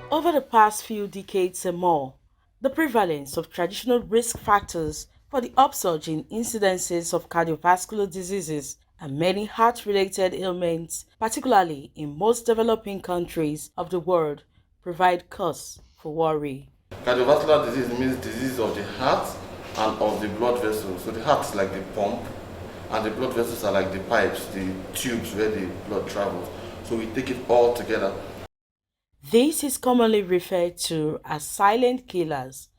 Over the past few decades and more, the prevalence of traditional risk factors for the upsurge in incidences of cardiovascular diseases and many heart related ailments, particularly in most developing countries of the world, provide cause for worry. Cardiovascular disease means disease of the heart and of the blood vessels. So the heart is like the pump, and the blood vessels are like the pipes, the tubes where the blood travels. So we take it all together. This is commonly referred to as silent killers.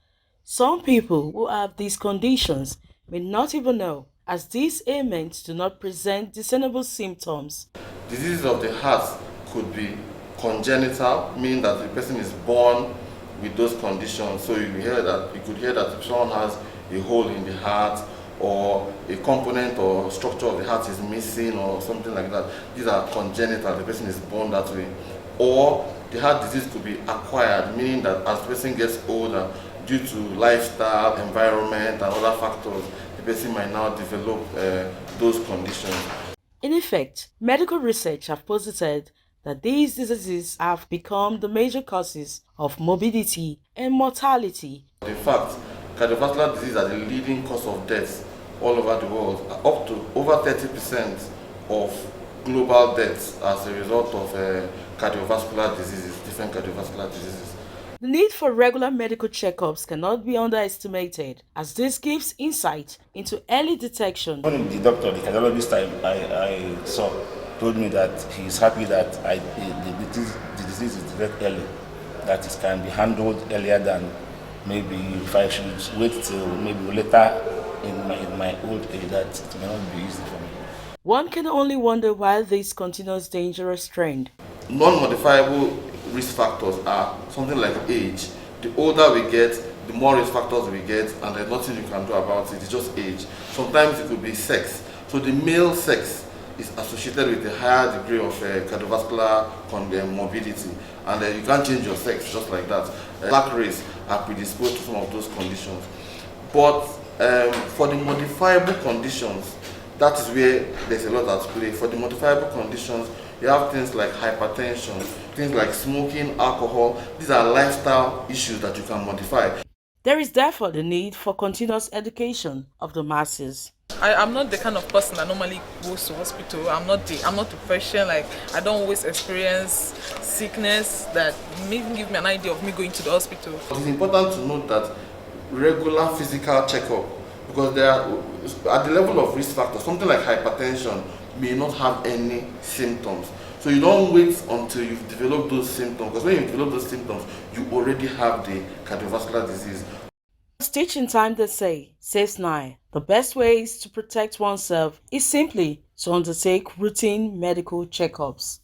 Some people who have these conditions may not even know, as these ailments do not present discernible symptoms. Diseases of the heart could be congenital, meaning that the person is born with those conditions. So you could hear that if someone has a hole in the heart, or a component or structure of the heart is missing or something like that. These are congenital, the person is born that way. Or the heart disease could be acquired, meaning that as the person gets older, due to lifestyle, environment, and other factors, the person might now develop those conditions. In effect, medical research have posited that these diseases have become the major causes of morbidity and mortality. In fact, cardiovascular disease are the leading cause of death all over the world. Up to over 30% of global deaths as a result of cardiovascular diseases, different cardiovascular diseases. The need for regular medical checkups cannot be underestimated, as this gives insight into early detection. One of the doctor, the cardiologist I saw, told me that he's happy that the disease is detected early, that it can be handled earlier than maybe if I should wait till maybe later in my old age, that it may not be easy for me. One can only wonder why this continuous dangerous trend. Non-modifiable risk factors are something like age. The older we get, the more risk factors we get, and there's nothing you can do about it. It's just age. Sometimes it could be sex. So the male sex is associated with a higher degree of cardiovascular morbidity, and you can't change your sex just like that. Black race are predisposed to some of those conditions. But for the modifiable conditions, that is where there's a lot at play. For the modifiable conditions, you have things like hypertension, things like smoking, alcohol. These are lifestyle issues that you can modify. There is therefore the need for continuous education of the masses. I'm not the kind of person that normally goes to hospital. I'm not a patient. Like, I don't always experience sickness that may give me an idea of me going to the hospital. It is important to note that regular physical checkup, because there are, at the level of risk factors, something like hypertension may not have any symptoms. So you don't wait until you've developed those symptoms, because when you develop those symptoms, you already have the cardiovascular disease. Stitch in time, they say, saves nine. The best ways to protect oneself is simply to undertake routine medical checkups.